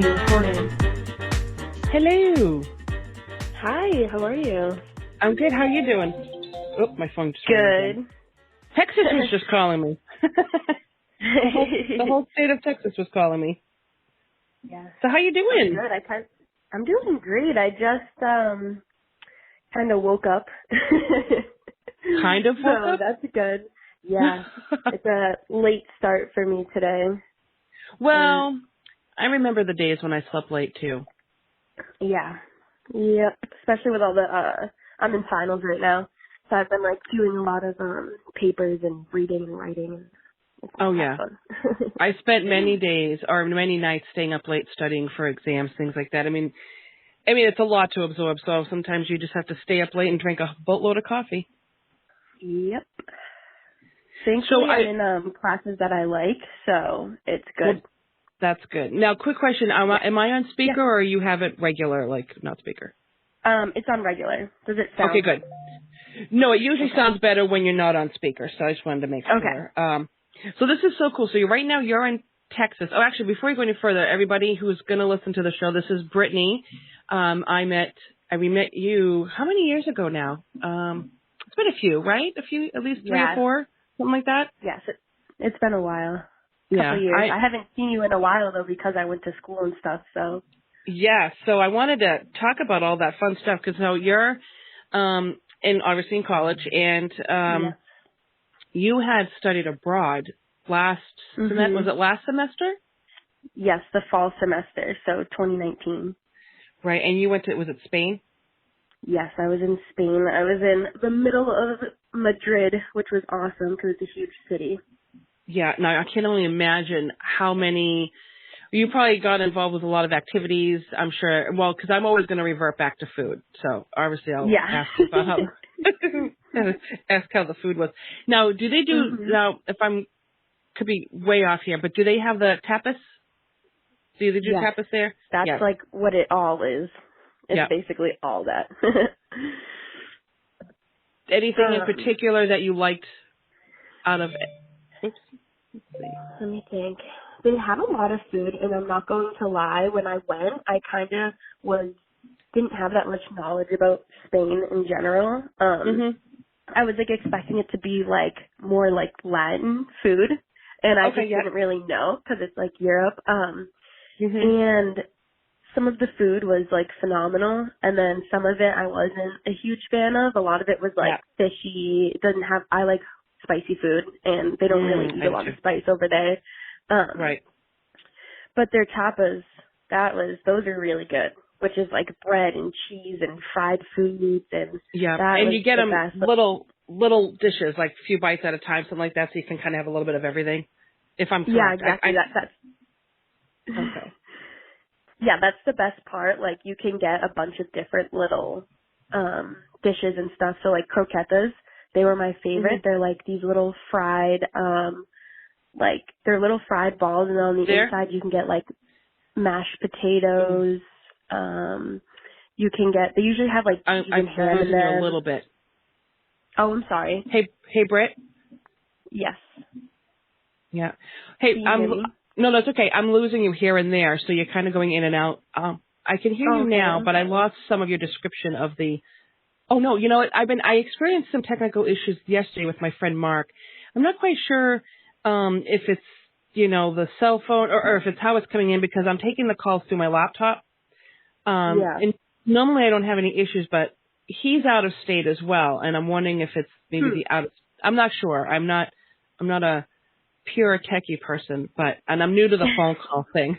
being recorded. Hello. Hi, how are you? I'm good. How are you doing? Oh, my phone just rang again. Good. Texas was just calling me. the whole state of Texas was calling me. Yeah. So how you I'm doing? good. I'm doing great. I just kind of woke up. Kind of woke So up? that's good. Yeah. It's a late start for me today. Well, I remember the days when I slept late too. Yeah. Yep. Especially with all the I'm in finals right now. So I've been like doing a lot of papers and reading and writing, and it's Oh not yeah. fun. I spent many days or many nights staying up late studying for exams, things like that. I mean it's a lot to absorb, so sometimes you just have to stay up late and drink a boatload of coffee. Yep. So Thankfully, I'm in classes that I like, so it's well, good. that's good. Now, quick question: am Yeah. I on Yeah. speaker or you have it regular, like not speaker? It's on regular. Does it Okay, sound? good. No, it usually Okay. sounds better when you're not on speaker, so I just wanted to make Okay. sure. So this is so cool. So right now you're in Texas. Oh, actually, before you go any further, everybody who's going to listen to the show, this is Brittany. We met you how many years ago now? It's been a few, right? At least 3 or Yeah. 4, something like that. Yes. It's been a while. Couple Yeah, years. I haven't seen you in a while though because I went to school and stuff. So. So I wanted to talk about all that fun stuff because you're obviously in college, and Yeah. you had studied abroad last semester. Was Mhm. it last semester? Yes, the fall semester. So 2019. Right, and you went to, was it Spain? Yes, I was in Spain. I was in the middle of Madrid, which was awesome because it's a huge city. Yeah, now I can only imagine how many, you probably got involved with a lot of activities, I'm sure, well, because I'm always going to revert back to food, so obviously I'll Yeah. ask you about how, ask how the food was. Now, do they do, Mhm. now, if I'm, could be way off here, but do they have the tapas? Do they do Yes. tapas there? That's Yes. like what it all is. It's Yeah. basically all that. Anything in um, particular that you liked out of it? Oops. Let's see. Let me think. They have a lot of food, and I'm not going to lie. When I went, I kind of didn't have that much knowledge about Spain in general. Mhm. I was like expecting it to be like more like Latin food, and I Okay. just Yeah. didn't really know because it's like Europe. Mhm. And some of the food was like phenomenal, and then some of it I wasn't a huge fan of. A lot of it was like Yeah. fishy. It doesn't have. I like spicy food, and they don't really eat I a do lot of too. spice over there. Right. But their tapas, those are really good, which is like bread and cheese and fried foods, and Yeah, that and was you get the them best. little dishes, like a few bites at a time, something like that, so you can kind of have a little bit of everything. If I'm Yeah, correct, exactly. That's okay. yeah, that's the best part. Like you can get a bunch of different little dishes and stuff. So like croquetas, they were my favorite. Mhm. They're like these little fried like they're little fried balls, and on the There, inside you can get like mashed Ooh. potatoes. You can get, they usually have like cheese and I'm ham in losing you a them. little bit. Oh, I'm sorry. Hey, Britt. Yes. Yeah. Hey, Can you hear me? no, that's okay. I'm losing you here and there, so you're kind of going in and out. I can hear Oh, you okay. now, I'm but I sorry. lost some of your description of the. Oh no, you know what? I experienced some technical issues yesterday with my friend Mark. I'm not quite sure if it's the cell phone or if it's how it's coming in because I'm taking the calls through my laptop. Yeah. And normally I don't have any issues, but he's out of state as well, and I'm wondering if it's maybe Hmm. the out. I'm not sure. I'm not a pure techie person, and I'm new to the phone call thing.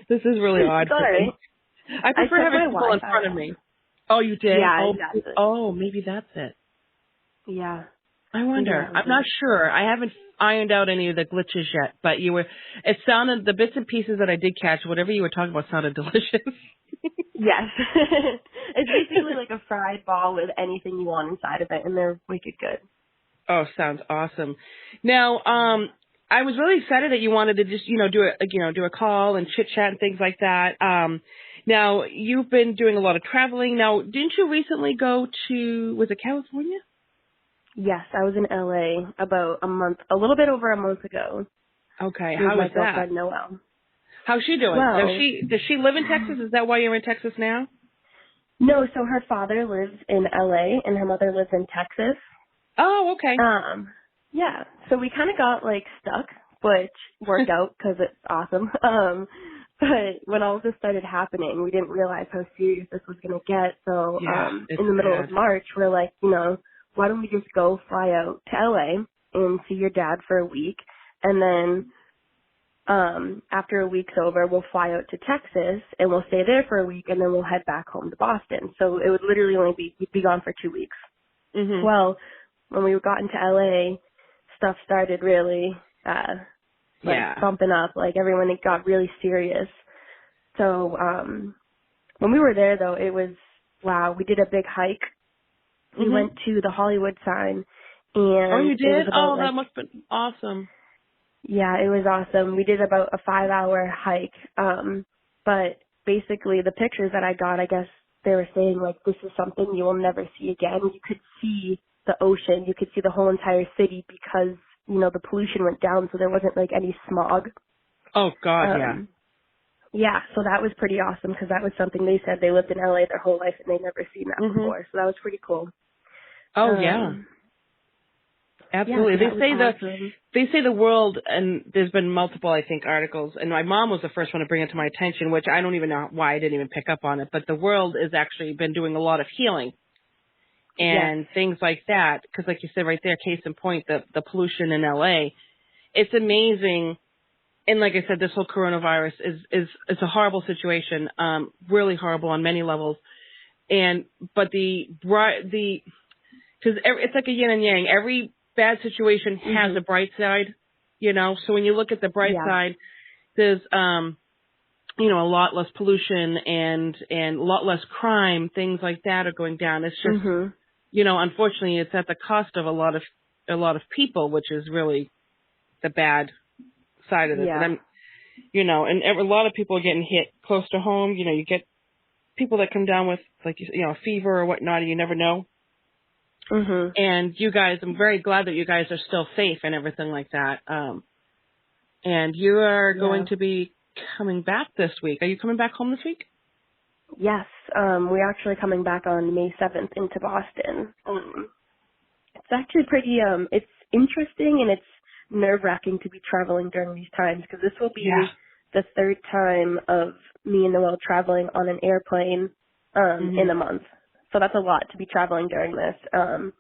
This is really odd It's for alright. me. I I prefer set having my people in Wi-Fi front of off. me. Oh, you did? Yeah, exactly. Oh, maybe that's it. Yeah. I Maybe wonder. that was I'm not it. sure. I haven't ironed out any of the glitches yet, but it sounded, the bits and pieces that I did catch, whatever you were talking about sounded delicious. Yes. It's basically like a fried ball with anything you want inside of it, and they're wicked good. Oh, sounds awesome. Now, I was really excited that you wanted to just, do a call and chit chat and things like that. Now, you've been doing a lot of traveling. Now, didn't you recently go to, was it California? Yes, I was in LA about a little bit over a month ago Okay. with How my was that? girlfriend Noelle. How's she doing? Well, Does she live in Texas? Is that why you're in Texas now? no, so her father lives in LA and her mother lives in Texas. Oh, okay. Yeah, so we kind of got like stuck, which worked out because it's awesome. But when all of this started happening, we didn't realize how serious this was going to get. So Yeah, it's in the middle bad. of March, we're like, why don't we just go fly out to LA and see your dad for a week, and then after a week's over, we'll fly out to Texas and we'll stay there for a week, and then we'll head back home to Boston. So it would literally we'd be gone for 2 weeks. Mhm. Well, when we got into LA, stuff started really bumping up. Like everyone, it got really serious. So when we were there, though, it was wow. We did a big hike. We went to the Hollywood sign, and oh, you it did? was about That must have been awesome. yeah, it was awesome. We did about a 5-hour hike. But basically, the pictures that I got, I guess they were saying like this is something you will never see again. You could see the ocean. You could see the whole entire city because the pollution went down, so there wasn't like any smog. Oh God, yeah. Yeah, so that was pretty awesome because that was something they said they lived in LA their whole life and they'd never seen that before. So that was pretty cool. Oh yeah. Absolutely. Yeah, so they say the world, and there's been multiple, I think, articles, and my mom was the first one to bring it to my attention, which I don't even know why I didn't even pick up on it, but the world has actually been doing a lot of healing and things like that, because like you said right there, case in point, the pollution in LA, it's amazing. And like I said, this whole coronavirus is a horrible situation, really horrible on many levels. But because it's like a yin and yang. Every bad situation has a bright side, So when you look at the bright side, there's a lot less pollution and a lot less crime. Things like that are going down. It's just unfortunately, it's at the cost of a lot of people, which is really the bad side of it. Yeah. And and a lot of people are getting hit close to home. You get people that come down with like a fever or whatnot, and you never know. And you guys, I'm very glad that you guys are still safe and everything like that. And you are going to be coming back this week. Are you coming back home this week? Yes. We're actually coming back on May 7th into Boston. It's actually pretty, it's interesting and it's nerve-wracking to be traveling during these times because this will be the third time of me and Noelle traveling on an airplane in a month. So that's a lot to be traveling during this. And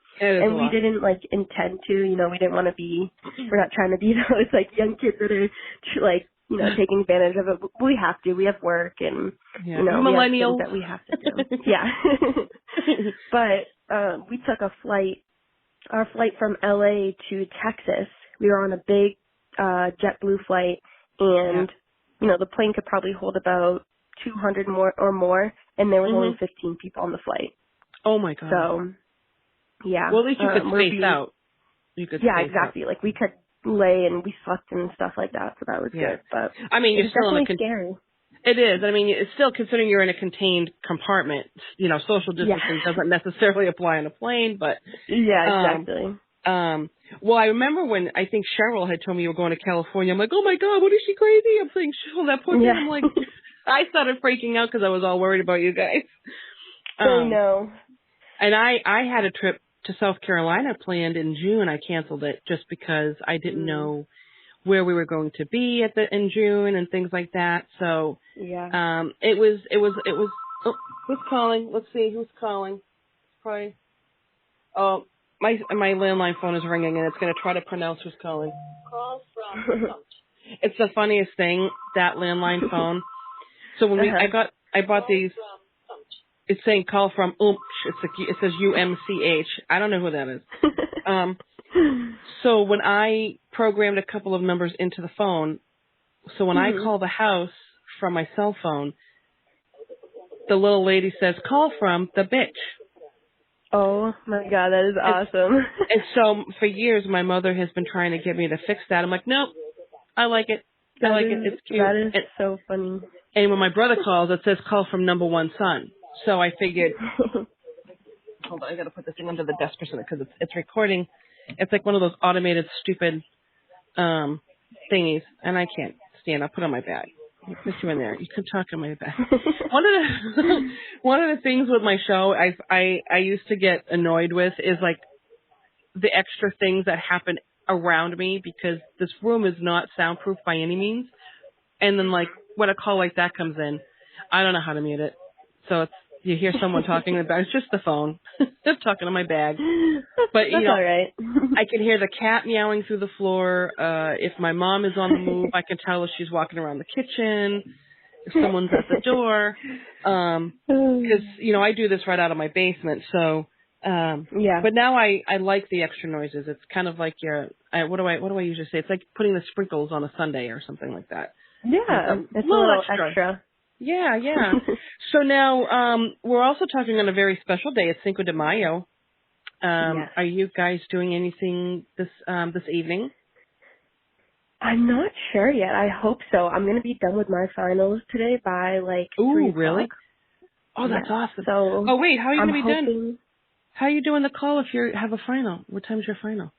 we didn't intend to, we didn't want to be, we're not trying to be those young kids that are taking advantage of it. We have to. We have work and, millennials we have things that we have to do. But we took our flight from LA to Texas. We were on a big JetBlue flight and, the plane could probably hold about 200 more, and there was only 15 people on the flight. Oh my God. So, yeah. Well, at least you could space out. Exactly. Out. Like we could lay and we slept and stuff like that, so that was good. But I mean, you're still definitely scary. It is. I mean, it's still considering you're in a contained compartment. Social distancing doesn't necessarily apply on a plane, but exactly. Well, I remember when I think Cheryl had told me you were going to California. I'm like, oh my God, what is she crazy? I'm saying, Cheryl, that poor thing. I'm like, I started freaking out because I was all worried about you guys. I know. And I had a trip to South Carolina planned in June. I canceled it just because I didn't know where we were going to be in June and things like that. So it was. Oh, who's calling? Let's see who's calling. Probably. Oh, my landline phone is ringing and it's going to try to pronounce who's calling. Call from. It's the funniest thing, that landline phone. So when I bought these. It's saying call from Umch. It says UMCH. I don't know who that is. So when I programmed a couple of numbers into the phone, so when I call the house from my cell phone, the little lady says, call from the bitch. Oh my God, that is awesome. And so for years, my mother has been trying to get me to fix that. I'm like, nope, I like it. It's cute. That is so funny. And when my brother calls, it says call from number one son. So I figured, hold on, I got to put this thing under the desk for a second because it's recording. It's like one of those automated stupid thingies, and I can't stand. I'll put it on my bag. I put you in there. You can talk on my back. One of the things with my show I used to get annoyed with is like the extra things that happen around me because this room is not soundproof by any means. And then like when a call like that comes in, I don't know how to mute it. So it's you hear someone talking in the back. It's just the phone. Just talking to my bag. But That's all right. I can hear the cat meowing through the floor. If my mom is on the move, I can tell if she's walking around the kitchen. If someone's at the door. Because, I do this right out of my basement. So, Yeah. but now I like the extra noises. It's kind of like what do I usually say? It's like putting the sprinkles on a sundae or something like that. Yeah, Like it's a little extra. Yeah. So now, we're also talking on a very special day. It's Cinco de Mayo. Yes. Are you guys doing anything this evening? I'm not sure yet. I hope so. I'm going to be done with my finals today by like 3 o'clock. Really? Oh, that's Yeah. awesome. So Wait, how are you going to be hoping... done? How are you doing the call if you have a final? What time's your final?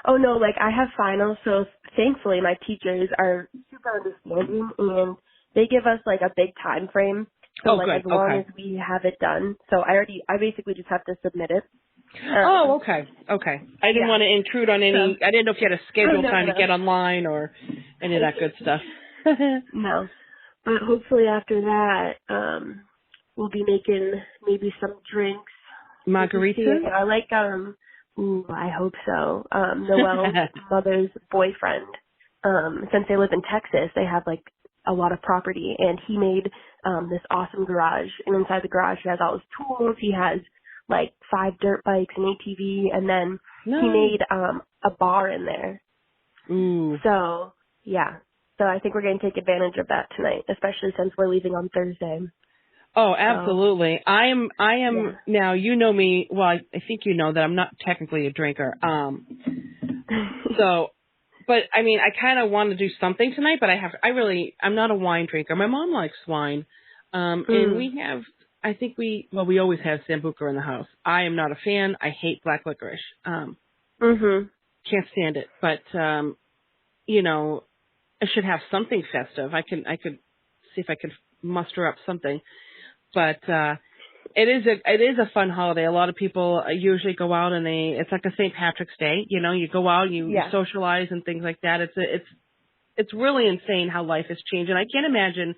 Oh, no, like I have finals, so thankfully my teachers are super understanding and they give us like a big time frame. So like good. as long as we have it done. So I basically just have to submit it. Okay. I didn't want to intrude on any, I didn't know if you had a scheduled time to get online or any of that good stuff. No. But hopefully after that, we'll be making maybe some drinks. Margaritas? I like, I hope so. Noel's mother's boyfriend, since they live in Texas, they have like a lot of property, and he made this awesome garage. And inside the garage, he has all his tools. He has like 5 dirt bikes, an ATV, and then he made a bar in there. Ooh. So yeah, so I think we're going to take advantage of that tonight, especially since we're leaving on Thursday. Oh, absolutely. So, I am now, you know me, well, I think you know that I'm not technically a drinker. So, but I mean, I kind of want to do something tonight, but I'm not a wine drinker. My mom likes wine. And we have, we always have Sambuca in the house. I am not a fan. I hate black licorice. Can't stand it. But, I should have something festive. I could see if I could muster up something. But it is a fun holiday. A lot of people usually go out and it's like a St. Patrick's Day. You go out, you socialize and things like that. It's really insane how life has changed. And I can't imagine,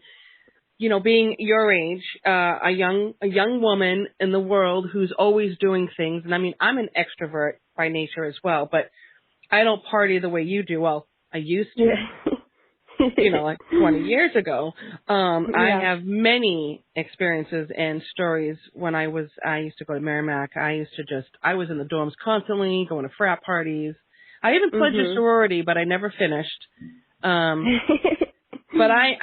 being your age, a young woman in the world who's always doing things. And I mean, I'm an extrovert by nature as well, but I don't party the way you do. Well, I used to. Like 20 years ago. I have many experiences and stories when I used to go to Merrimack. I was in the dorms constantly, going to frat parties. I even pledged a sorority, but I never finished. But I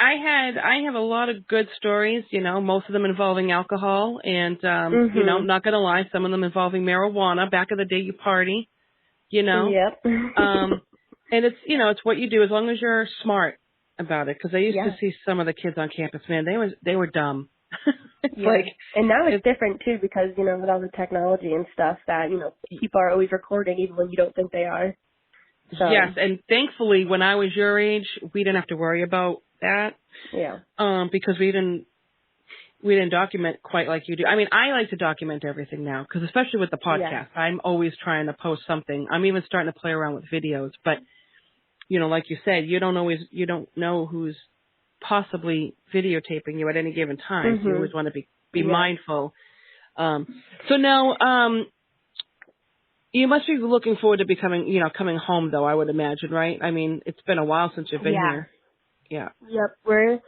have a lot of good stories, most of them involving alcohol and, I'm not going to lie, some of them involving marijuana. Back in the day, you party, Yep. And it's, it's what you do as long as you're smart about it. Because I used to see some of the kids on campus, man, they were dumb. And now it's different too because, with all the technology and stuff that, people are always recording even when you don't think they are. So. Yes, and thankfully when I was your age, we didn't have to worry about that. Yeah. Because we didn't document quite like you do. I mean, I like to document everything now because especially with the podcast, I'm always trying to post something. I'm even starting to play around with videos, but like you said, you don't know who's possibly videotaping you at any given time. So you always want to be mindful. So now, you must be looking forward to coming home though, I would imagine, right? I mean, it's been a while since you've been here. Yeah. Yep.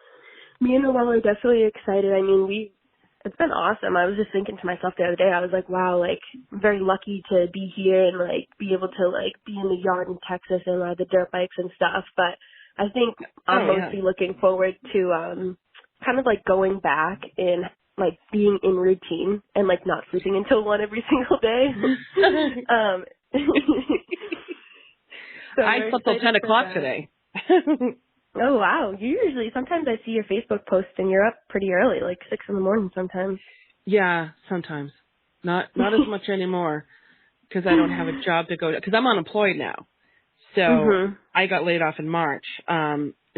Me and Noelle are definitely excited. I mean, it's been awesome. I was just thinking to myself the other day, I was like, wow, like, I'm very lucky to be here and, like, be able to, like, be in the yard in Texas and ride the dirt bikes and stuff. But I think I'm mostly looking forward to kind of, like, going back and, like, being in routine and, like, not sleeping until 1 every single day. I slept till 10 o'clock today. Oh, wow. Sometimes I see your Facebook posts and you're up pretty early, like 6 in the morning sometimes. Yeah, sometimes. Not as much anymore because I don't have a job to go to, because I'm unemployed now. So I got laid off in March.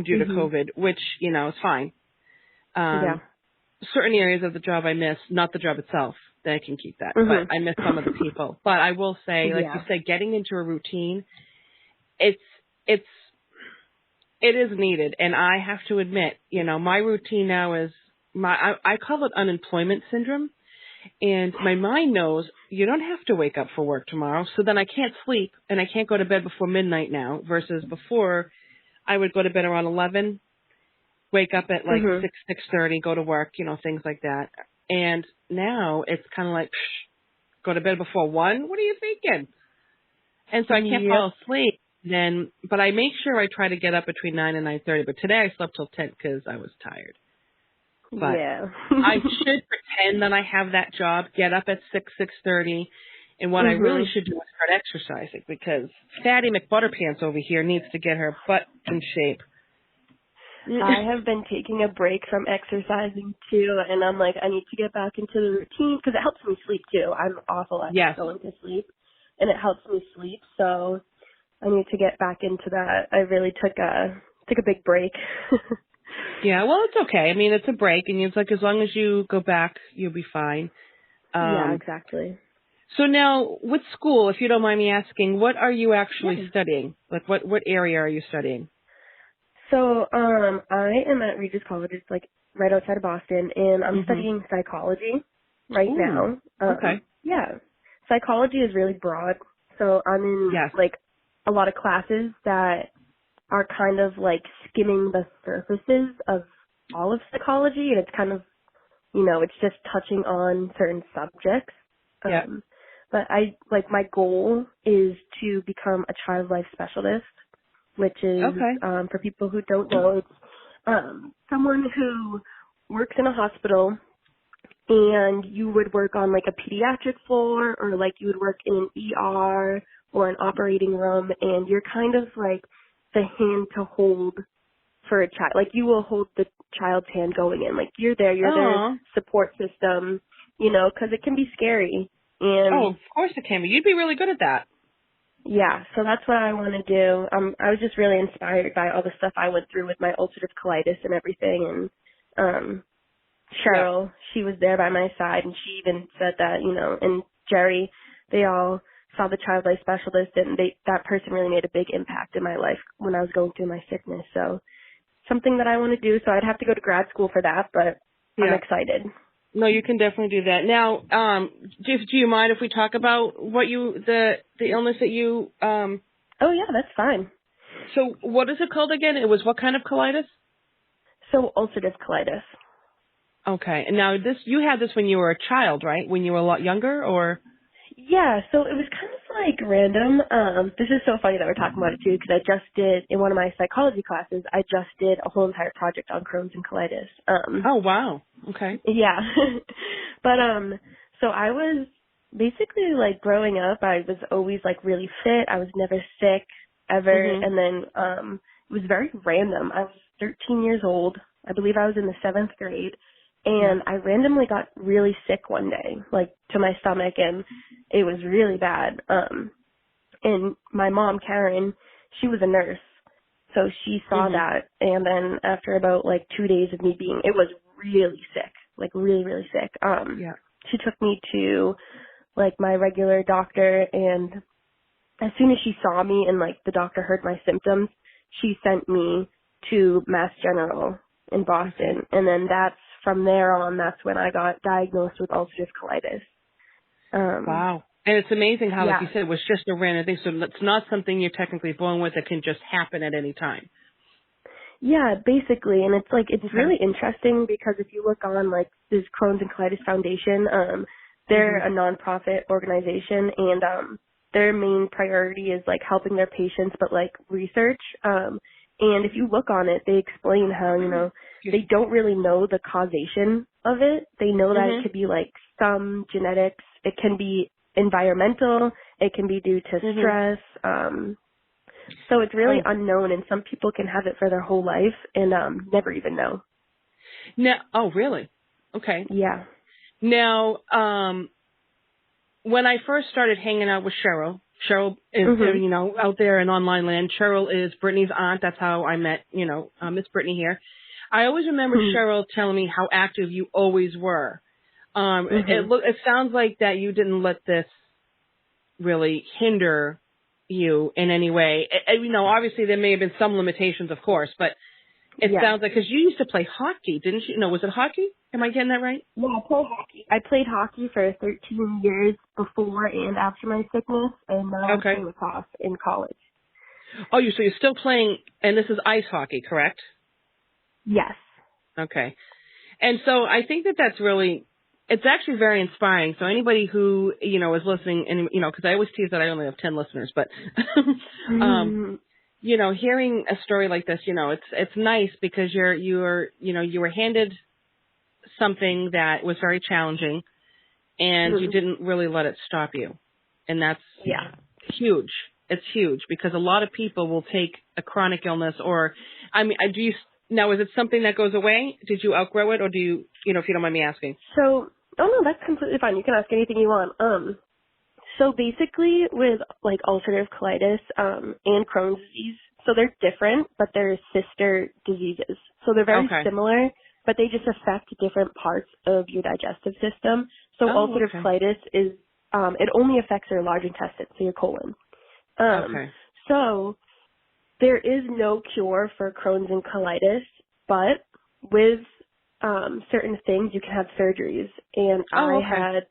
due to Mhm. COVID, which, is fine. Yeah. Certain areas of the job I miss, not the job itself. That I can keep that, but Mhm. I miss some of the people. But I will say, like you Yeah. said, getting into a routine, it's it's it is needed, and I have to admit, my routine now is I call it unemployment syndrome, and my mind knows you don't have to wake up for work tomorrow, so then I can't sleep and I can't go to bed before midnight now. Versus before, I would go to bed around 11, wake up at like Mhm. 6:30, go to work, things like that. And now it's kind of like, go to bed before 1? What are you thinking? And so I can't Yep. fall asleep. But I make sure I try to get up between 9 and 9:30. But today I slept till 10 because I was tired. But Yeah. I should pretend that I have that job, get up at 6:30. And what I really Mhm. should do is start exercising because Fatty McButterpants over here needs to get her butt in shape. I have been taking a break from exercising too, and I'm like, I need to get back into the routine because it helps me sleep too. I'm awful at Yes. going to sleep, and it helps me sleep. So I need to get back into that. I really took a big break. Yeah, well, it's okay. I mean, it's a break, and it's like as long as you go back, you'll be fine. Yeah, Um, exactly. so now, with school, if you don't mind me asking, what are you actually Yeah. studying? Like, what area are you studying? So, I am at Regis College. It's like right outside of Boston, and I'm Mhm. studying psychology right Ooh. now. Okay. Yeah, psychology is really broad. So I'm in Yes. like a lot of classes that are kind of like skimming the surfaces of all of psychology, and it's kind of, it's just touching on certain subjects. Yeah. But my goal is to become a child life specialist, which is, Okay. for people who don't know, it's someone who works in a hospital, and you would work on like a pediatric floor, or like you would work in an ER or an operating room, and you're kind of like the hand to hold for a child. Like you will hold the child's hand going in. Like you're there, you're their Oh. support system, because it can be scary. Oh, And of course it can be. You'd be really good at that. yeah, so that's what I want to do. I was just really inspired by all the stuff I went through with my ulcerative colitis and everything. And Yeah. Cheryl, she was there by my side, and she even said that, and Jerry, they all saw the child life specialist, and that person really made a big impact in my life when I was going through my sickness. So something that I want to do. So I'd have to go to grad school for that, but I'm Yeah. excited. No, you can definitely do that. Now, do you mind if we talk about the illness that you Oh yeah, that's fine. So what is it called again? It was what kind of colitis? So ulcerative colitis. Okay. And now you had this when you were a child, right? When you were a lot younger, or? Yeah, so it was kind of like random. This is so funny that we're talking about it too, because I just did, in one of my psychology classes, I just did a whole entire project on Crohn's and colitis. Oh, wow. Okay. Yeah. But so I was basically like growing up, I was always like really fit. I was never sick ever. Mhm. And then it was very random. I was 13 years old. I believe I was in the 7th grade, Yeah. and I randomly got really sick one day, like to my stomach, and it was really bad. And my mom, Karen, she was a nurse. So she saw Mhm. that, and then after about like 2 days of me it was really sick, like really, really sick. Yeah. She took me to like my regular doctor, and as soon as she saw me and like the doctor heard my symptoms, she sent me to Mass General in Okay. Boston, and then from there on, that's when I got diagnosed with ulcerative colitis. Wow. And it's amazing how, like you Yeah. said, it was just a random thing. So it's not something you're technically born with. It can just happen at any time. Yeah, basically, and it's Okay. really interesting because if you look on like this Crohn's and Colitis Foundation, they're Mhm. a nonprofit organization, and their main priority is like helping their patients, but like research. And if you look on it, they explain how Excuse they me. don't really know the causation of it. They know that it Mhm. could be like some genetics, it can be environmental, it can be due to Mhm. stress. So it's really Oh. unknown, and some people can have it for their whole life and never even know. Now. Oh, really? Okay. Yeah. Now, when I first started hanging out with Cheryl, Cheryl is, Mhm. out there in online land. Cheryl is Brittany's aunt. That's how I met, Miss Brittany here. I always remember Mhm. Cheryl telling me how active you always were. Mhm. It sounds like that you didn't let this really hinder you in any way. Obviously there may have been some limitations, of course, but it Yeah. sounds like, because you used to play hockey, didn't you? No, was it hockey? Am I getting that right? Yeah, I play hockey. I played hockey for 13 years before and after my sickness, and now I Okay. play lacrosse in college. Oh, so you're still playing, and this is ice hockey, correct? Yes. Okay. And so I think that that's really, it's actually very inspiring. So anybody who, is listening, and, because I always tease that I only have 10 listeners, but, Mhm. hearing a story like this, it's nice because you were handed something that was very challenging and you Mhm. didn't really let it stop you. And that's Yeah. huge. It's huge because a lot of people will take a chronic illness now, is it something that goes away? Did you outgrow it, or do you, if you don't mind me asking? So, oh no, that's completely fine. You can ask anything you want. So basically with like ulcerative colitis, and Crohn's disease, so they're different, but they're sister diseases. So they're very Okay. similar, but they just affect different parts of your digestive system. So Oh, ulcerative okay. colitis is, it only affects your large intestine, so your colon. Okay. So there is no cure for Crohn's and colitis, but with certain things you can have surgeries. And Oh, okay.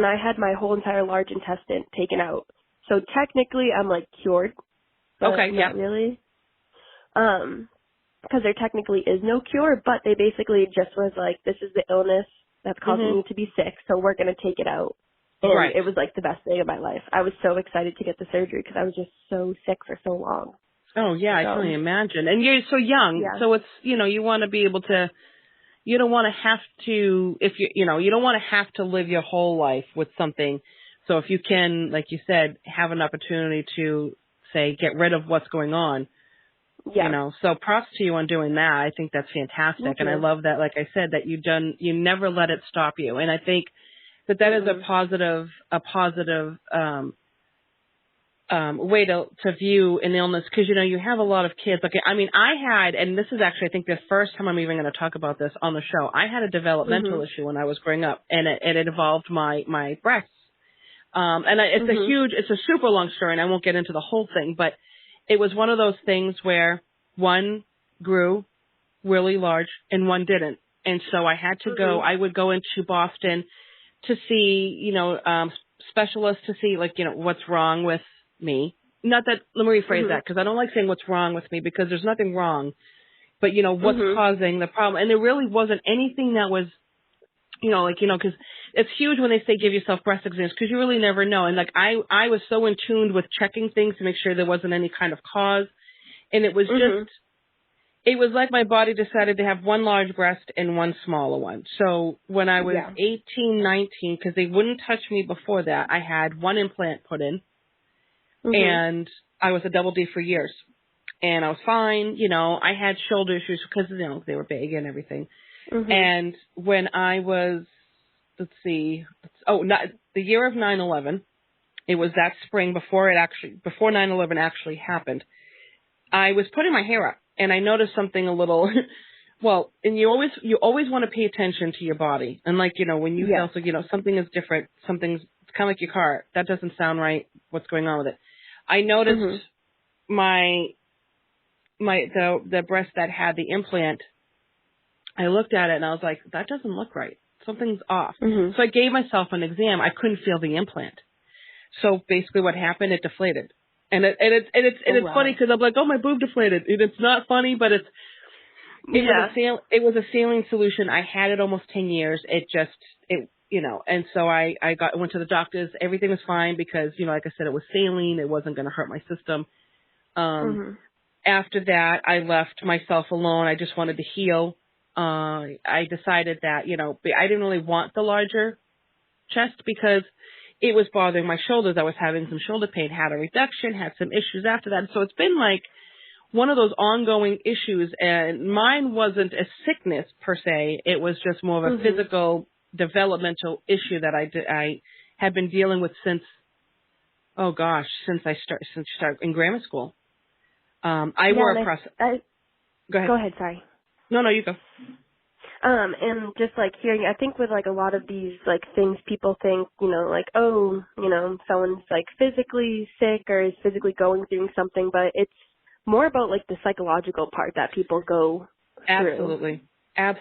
I had my whole entire large intestine taken out. So technically I'm like cured, but Okay, not yep. really. Because there technically is no cure, but they basically just was like, this is the illness that's causing Mhm. you to be sick, so we're going to take it out. And Right. it was like the best day of my life. I was so excited to get the surgery because I was just so sick for so long. Oh, yeah, I can only So, imagine. And you're so young, yeah. so it's, you want to be able to, you don't want to have to, if you don't want to have to live your whole life with something. So if you can, like you said, have an opportunity to, say, get rid of what's going on, Yeah. so props to you on doing that. I think that's fantastic. Thank And I you. love that, like I said, that you never let it stop you. And I think that is a Mm-mm. positive, way to view an illness, because you have a lot of kids. Like, I mean, I had, and this is actually I think the first time I'm even going to talk about this on the show. I had a developmental Mhm. issue when I was growing up, and it involved my breasts. Mhm. It's a super long story, and I won't get into the whole thing, but it was one of those things where one grew really large and one didn't, and so I had to go. Mhm. I would go into Boston to see, specialists to see, like, what's wrong with me. Not that, let me rephrase Mhm. that, because I don't like saying what's wrong with me, because there's nothing wrong, but, what's Mhm. causing the problem. And there really wasn't anything that was, because it's huge when they say give yourself breast exams, because you really never know. And like, I was so in tune with checking things to make sure there wasn't any kind of cause. And it was just, Mhm. it was like my body decided to have one large breast and one smaller one. So when I was Yeah. 18, 19, because they wouldn't touch me before that, I had one implant put in, Mhm. and I was a double D for years. And I was fine. I had shoulder issues because, they were big and everything. Mhm. And when I was, the year of 9/11, it was that spring before 9/11 actually happened. I was putting my hair up, and I noticed something a little, well, and you always want to pay attention to your body. And like, when you Yeah. feel, so, something is different, it's kind of like your car. That doesn't sound right. What's going on with it? I noticed Mhm. the breast that had the implant. I looked at it and I was like, that doesn't look right. Something's off. Mhm. So I gave myself an exam. I couldn't feel the implant. So basically what happened, it deflated. And Oh it's funny wow. because I'm like, oh, my boob deflated. And it's not funny, but it was Yeah. it was a saline solution. I had it almost 10 years. And so I went to the doctors. Everything was fine because, like I said, it was saline. It wasn't going to hurt my system. Mhm. After that, I left myself alone. I just wanted to heal. I decided that, I didn't really want the larger chest because it was bothering my shoulders. I was having some shoulder pain, had a reduction, had some issues after that. So it's been like one of those ongoing issues, and mine wasn't a sickness per se. It was just more of a Mhm. physical developmental issue that I had been dealing with since, oh gosh, since I start in grammar school. I Yeah, wore and a process. Go ahead. go ahead, sorry. No, you go. And just like hearing, I think with like a lot of these like things, people think, like, oh, someone's like physically sick or is physically going through something, but it's more about like the psychological part that people go through Absolutely.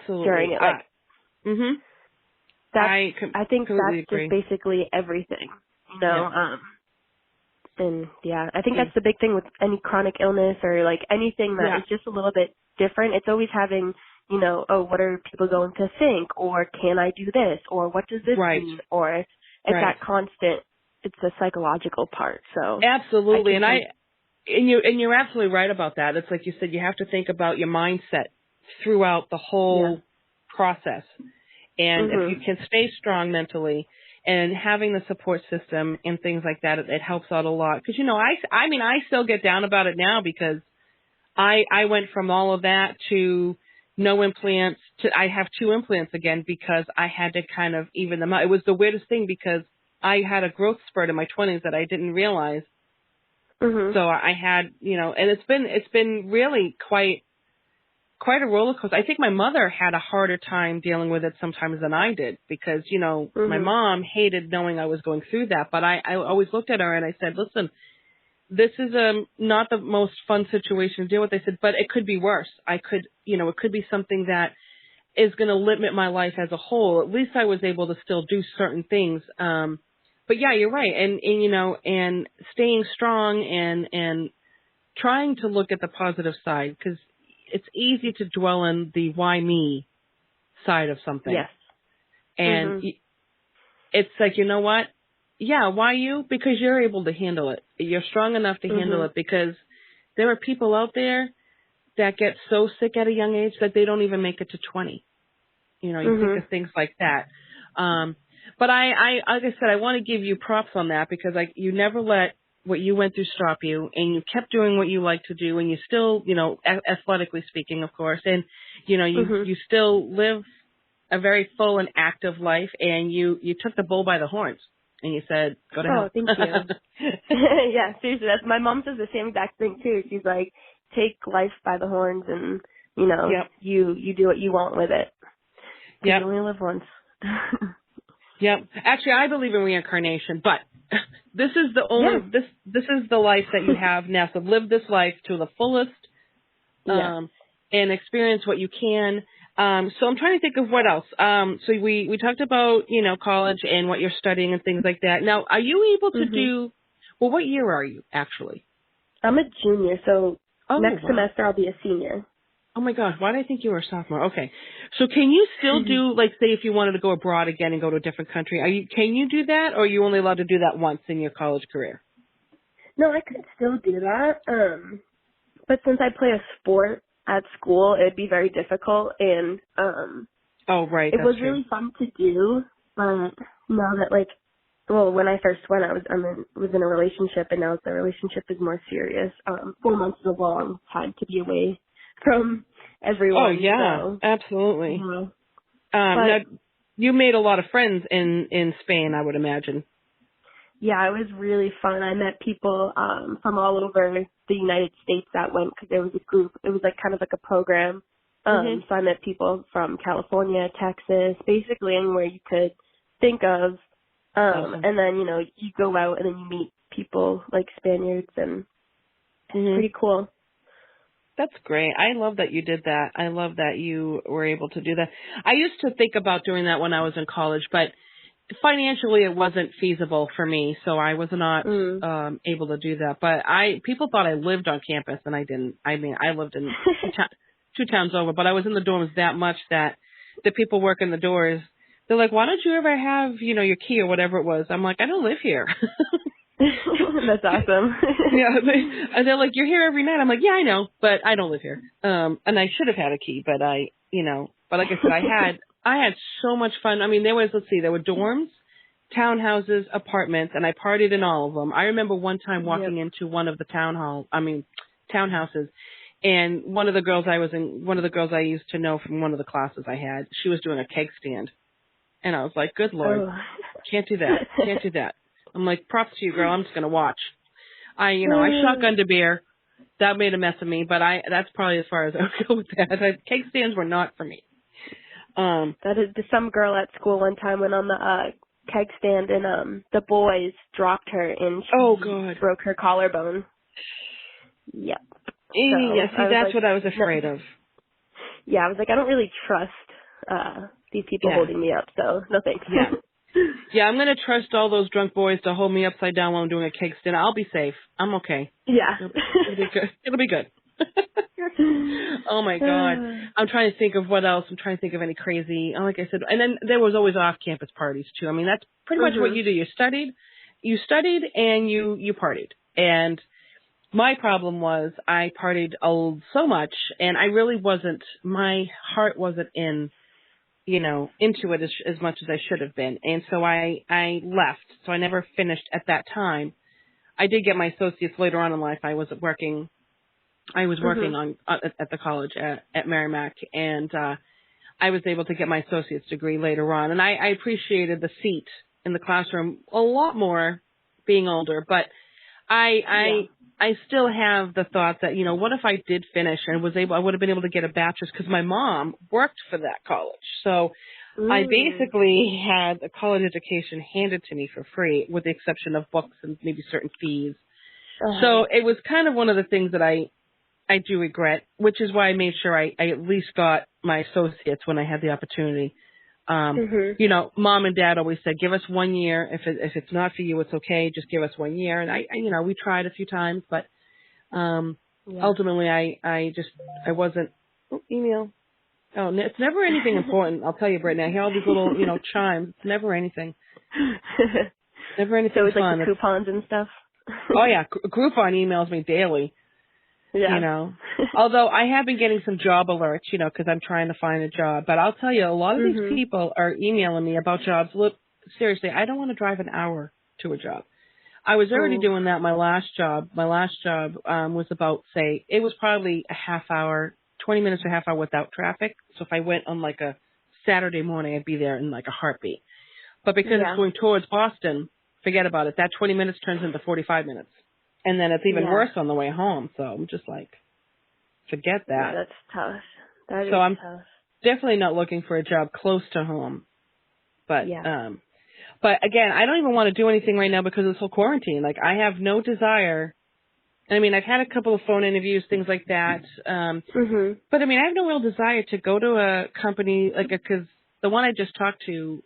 during it. Like, Mhm. I think Completely that's just agree. basically everything, Yeah. and yeah, I think Okay. that's the big thing with any chronic illness or like anything that Yeah. is just a little bit different. It's always having, oh, what are people going to think? Or can I do this? Or what does this Right. mean? Or it's Right. that constant, it's the psychological part. So I Absolutely. can see. And you're absolutely right about that. It's like you said, you have to think about your mindset throughout the Yeah. whole process. And if you Mhm. can stay strong mentally and having the support system and things like that, it helps out a lot. Because, I still get down about it now because I went from all of that to no implants to I have 2 implants again because I had to kind of even them out. It was the weirdest thing because I had a growth spurt in my 20s that I didn't realize. Mhm. So I had, and it's been really quite a roller coaster. I think my mother had a harder time dealing with it sometimes than I did because, my Mhm. mom hated knowing I was going through that. But I always looked at her and I said, listen, this is not the most fun situation to deal with. I said, but it could be worse. It could be something that is going to limit my life as a whole. At least I was able to still do certain things. But yeah, you're right. And staying strong and trying to look at the positive side because it's easy to dwell on the why me side of something. Yes. And Mhm. it's like, you know what? Yeah, why you? Because you're able to handle it. You're strong enough to handle Mhm. it because there are people out there that get so sick at a young age that they don't even make it to 20. You think Mhm. of things like that. But I like I said, I want to give you props on that because you never let what you went through stop you, and you kept doing what you like to do, and you still, athletically speaking, of course, and Mhm. you still live a very full and active life, and you took the bull by the horns, and you said, "Go to Oh, hell." thank you. Yeah, seriously, that's my mom says the same exact thing too. She's like, take life by the horns, and Yep, you do what you want with it, because yep, you only live once. yep. Actually, I believe in reincarnation, but this is the Yeah. only this is the life that you have now. So live this life to the fullest, Yes. and experience what you can. So I'm trying to think of what else. So we talked about, college and what you're studying and things like that. Now, are you able to Mhm. do, well, what year are you actually? I'm a junior, so Oh, next wow. semester I'll be a senior. Oh my gosh, why did I think you were a sophomore? Okay. So can you still do, like, say if you wanted to go abroad again and go to a different country, can you do that or are you only allowed to do that once in your college career? No, I could still do that. But since I play a sport at school, it'd be very difficult, and Oh, right, it that's was true. really fun to do. But now that when I first went, was in a relationship, and now the relationship is more serious. 4 months is a long time to be away from Oh, everyone. yeah, So, absolutely. yeah. Now, But you made a lot of friends in Spain, I would imagine. yeah, it was really fun. I met people from all over the United States that went because there was a group. It was like kind of like a program. Mhm. So I met people from California, Texas, basically anywhere you could think of. Awesome. And then you go out and then you meet people like Spaniards, and it's Mhm. pretty cool. That's great. I love that you did that. I love that you were able to do that. I used to think about doing that when I was in college, but financially it wasn't feasible for me, so I was not Mm. able to do that. But people thought I lived on campus and I didn't. I mean, I lived in two towns over, but I was in the dorms that much that the people working the doors, they're like, "Why don't you ever have, your key or whatever it was?" I'm like, "I don't live here." That's awesome. Yeah, and they're like, "You're here every night." I'm like, "Yeah, I know, but I don't live here." And I should have had a key, but but like I said, I had so much fun. I mean, there were dorms, townhouses, apartments, and I partied in all of them. I remember one time Yep. walking into one of the townhouses, and one of the girls I used to know from one of the classes I had, she was doing a keg stand, and I was like, "Good Lord, Oh. can't do that, can't do that." I'm like, props to you, girl. I'm just going to watch. I shotgunned a beer. That made a mess of me, but that's probably as far as I would go with that. Cake stands were not for me. That is, some girl at school one time went on the keg stand and the boys dropped her and Oh, she God. broke her collarbone. Yep. Yeah, see, that's like, what I was afraid no. of. Yeah, I was like, I don't really trust these people holding me up, so no thanks. Yeah. Yeah, I'm going to trust all those drunk boys to hold me upside down while I'm doing a cake stand. I'll be safe. I'm okay. Yeah. It'll be good. It'll be good. Oh, my God. I'm trying to think of what else. I'm trying to think of any crazy, like I said. And then there was always off-campus parties, too. I mean, that's pretty much what you do. You studied and you partied. And my problem was I partied so much, and I really wasn't, my heart wasn't into it as much as I should have been. And so I left. So I never finished at that time. I did get my associates later on in life. I was working on at the college at Merrimack, and I was able to get my associate's degree later on. And I appreciated the seat in the classroom a lot more being older, but I still have the thought that, what if I did finish and I would have been able to get a bachelor's because my mom worked for that college. So I basically had a college education handed to me for free with the exception of books and maybe certain fees. So it was kind of one of the things that I do regret, which is why I made sure I at least got my associates when I had the opportunity. Mom and Dad always said, give us 1 year. If it's not for you, it's okay. Just give us 1 year. And we tried a few times, but ultimately I wasn't. Email. Oh, it's never anything important. I'll tell you, Brittany. I hear all these little, chimes. It's never anything. Never anything so it's fun. Like the coupons and stuff. Oh yeah, Groupon emails me daily. Yeah. Although I have been getting some job alerts, because I'm trying to find a job. But I'll tell you, a lot of these people are emailing me about jobs. Look, seriously, I don't want to drive an hour to a job. I was already doing that my last job. My last job was about, it was probably a half hour, 20 minutes or a half hour without traffic. So if I went on like a Saturday morning, I'd be there in like a heartbeat. But because it's going towards Boston, forget about it. That 20 minutes turns into 45 minutes. And then it's even worse on the way home. So I'm just like, forget that. Yeah, that's tough. That is I'm tough. definitely not looking for a job close to home. But but again, I don't even want to do anything right now because of this whole quarantine. Like, I have no desire. I mean, I've had a couple of phone interviews, things like that. But I mean, I have no real desire to go to a company because the one I just talked to,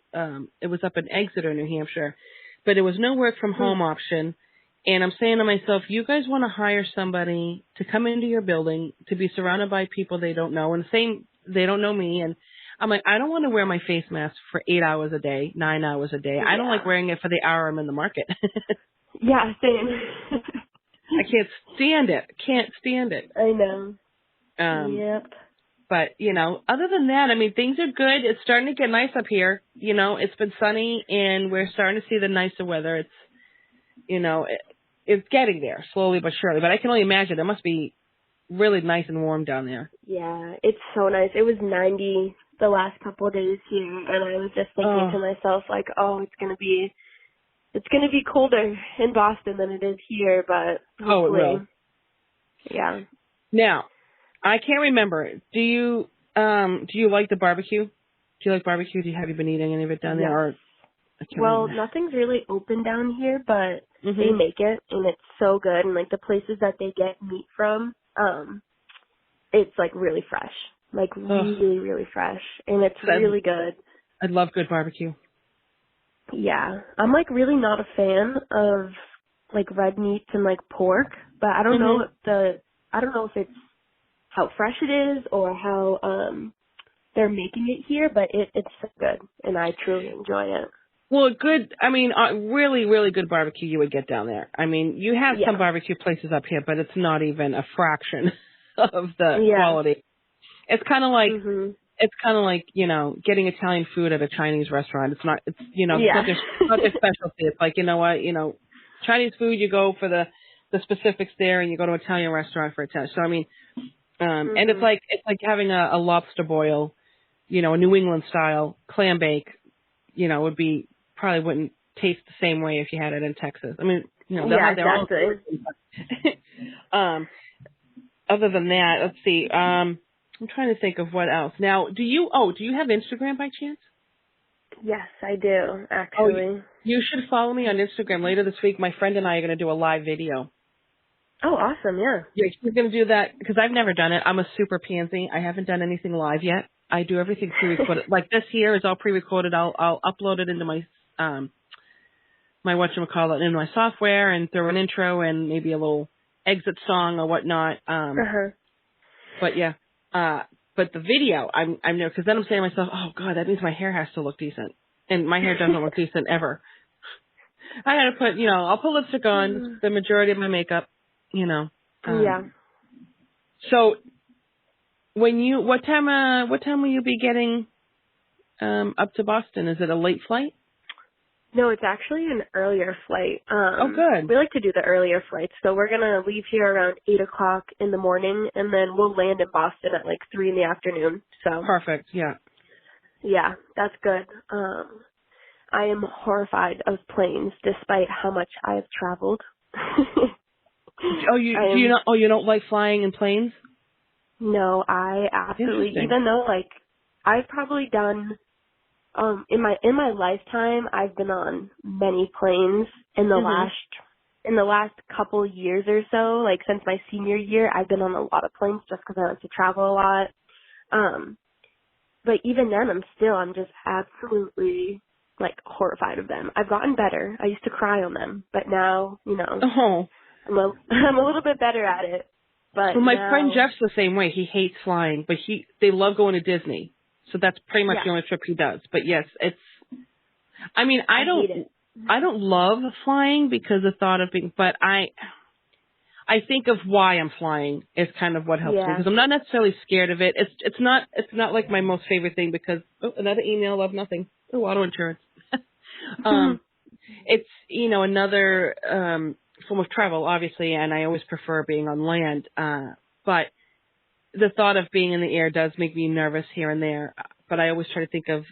it was up in Exeter, New Hampshire, but it was no work from home option. And I'm saying to myself, you guys want to hire somebody to come into your building, to be surrounded by people they don't know, and they don't know me. And I'm like, I don't want to wear my face mask for 8 hours a day, 9 hours a day. I don't like wearing it for the hour I'm in the market. Yeah, same. I can't stand it. Can't stand it. I know. Yep. But, other than that, I mean, things are good. It's starting to get nice up here. It's been sunny, and we're starting to see the nicer weather. It's, it's getting there slowly but surely. But I can only imagine it must be really nice and warm down there. Yeah, it's so nice. It was 90 the last couple of days here, and I was just thinking to myself, like, it's gonna be colder in Boston than it is here, but hopefully. It will. Yeah. Now, I can't remember. Do you like the barbecue? Do you like barbecue? Have you been eating any of it down there? Or well, nothing's really open down here, but they make it, and it's so good. And like the places that they get meat from, it's like really fresh, like really, really fresh, and it's really good. I love good barbecue. Yeah, I'm like really not a fan of like red meats and like pork, but I don't know I don't know if it's how fresh it is or how they're making it here, but it's so good, and I truly enjoy it. Well, really, really good barbecue you would get down there. I mean, you have some barbecue places up here, but it's not even a fraction of the quality. It's kind of like, getting Italian food at a Chinese restaurant. It's not their specialty. It's like, Chinese food, you go for the specifics there, and you go to an Italian restaurant for Italian. So, I mean, and it's like having a lobster boil, a New England style clam bake, would be, probably wouldn't taste the same way if you had it in Texas. I mean, they'll Yeah, have their own. exactly. Other than that, let's see. I'm trying to think of what else. Now, do you have Instagram by chance? Yes, I do, Oh, actually. you should follow me on Instagram later this week. My friend and I are going to do a live video. Oh, awesome, yeah. Yeah, she's going to do that because I've never done it. I'm a super pansy. I haven't done anything live yet. I do everything pre-recorded. Like this here is all pre-recorded. I'll upload it into my my whatchamacallit into my software and throw an intro and maybe a little exit song or whatnot. Uh-huh. But yeah, but the video, I'm there because then I'm saying to myself, oh god, that means my hair has to look decent, and my hair doesn't look decent ever. I got to put, I'll put lipstick on the majority of my makeup, Yeah. So what time will you be getting up to Boston? Is it a late flight? No, it's actually an earlier flight. Oh, good. We like to do the earlier flights, so we're gonna leave here around 8 o'clock in the morning, and then we'll land in Boston at like 3 in the afternoon. So Perfect. Yeah. yeah, that's good. I am horrified of planes, despite how much I have traveled. Oh, you don't like flying in planes? No, I absolutely, Interesting. even though like I've probably done in my lifetime I've been on many planes in the last couple years or so, like since my senior year I've been on a lot of planes just because I like to travel a lot. But even then I'm just absolutely like horrified of them. I've gotten better. I used to cry on them, but now, Oh. I'm a little bit better at it. But Well, my now, friend Jeff's the same way. He hates flying, but they love going to Disney. So that's pretty much yeah, the only trip he does. But yes, I hate it. I don't love flying because the thought of but I think of why I'm flying is kind of what helps me Yeah. because I'm not necessarily scared of it. It's not like my most favorite thing because another email of nothing. Oh, auto insurance. It's another form of travel, obviously, and I always prefer being on land. But the thought of being in the air does make me nervous here and there. But I always try to think of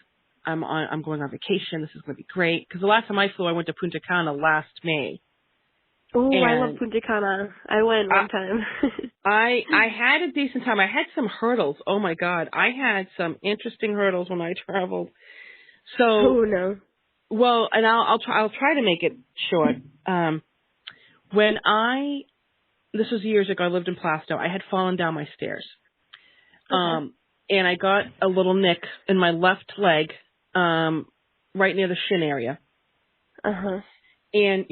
I'm going on vacation. This is going to be great because the last time I flew, I went to Punta Cana last May. Oh, I love And Punta Cana. I went one time. I had a decent time. I had some hurdles. Oh my God, I had some interesting hurdles when I traveled. So, Oh no. well, and I'll try to make it short. This was years ago. I lived in Plasto. I had fallen down my stairs, Okay. and I got a little nick in my left leg, right near the shin area. Uh-huh. And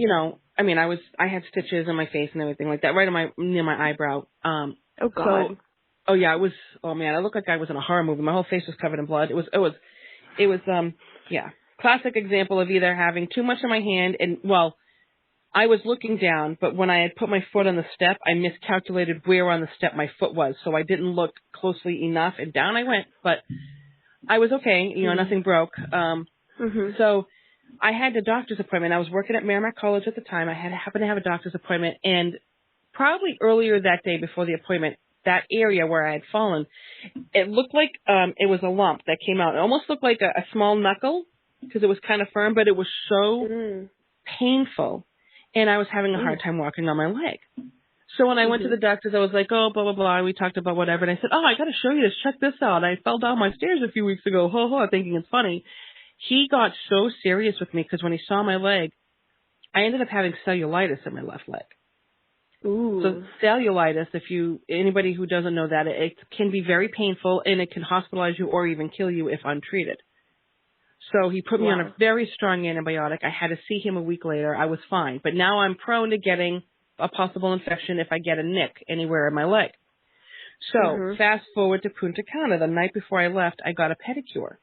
I had stitches on my face and everything like that, right near my eyebrow. Oh God. So, oh yeah, oh man, I looked like I was in a horror movie. My whole face was covered in blood. It was, yeah, classic example of either having too much in my hand and, well, I was looking down, but when I had put my foot on the step, I miscalculated where on the step my foot was, so I didn't look closely enough, and down I went, but I was okay, nothing broke. So I had a doctor's appointment. I was working at Merrimack College at the time. I happened to have a doctor's appointment, and probably earlier that day before the appointment, that area where I had fallen, it looked like it was a lump that came out. It almost looked like a small knuckle because it was kind of firm, but it was so painful, and I was having a hard time walking on my leg. So when I went to the doctors, I was like, oh, blah, blah, blah. We talked about whatever, and I said, oh, I got to show you this. Check this out. I fell down my stairs a few weeks ago, thinking it's funny. He got so serious with me because when he saw my leg, I ended up having cellulitis in my left leg. Ooh. So cellulitis, anybody who doesn't know that, it can be very painful and it can hospitalize you or even kill you if untreated. So he put me on a very strong antibiotic. I had to see him a week later. I was fine. But now I'm prone to getting a possible infection if I get a nick anywhere in my leg. So fast forward to Punta Cana. The night before I left, I got a pedicure.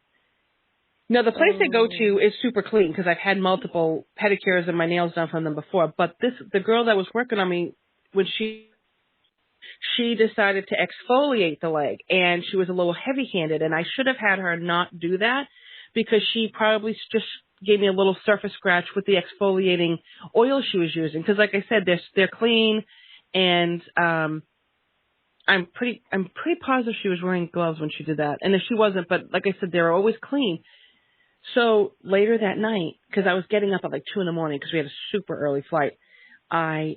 Now, the place I go to is super clean because I've had multiple pedicures and my nails done from them before. But the girl that was working on me, when she decided to exfoliate the leg, and she was a little heavy-handed, and I should have had her not do that because she probably just gave me a little surface scratch with the exfoliating oil she was using. Because, like I said, they're clean, and I'm pretty positive she was wearing gloves when she did that. And if she wasn't, but like I said, they're always clean. So later that night, because I was getting up at like 2 in the morning because we had a super early flight, I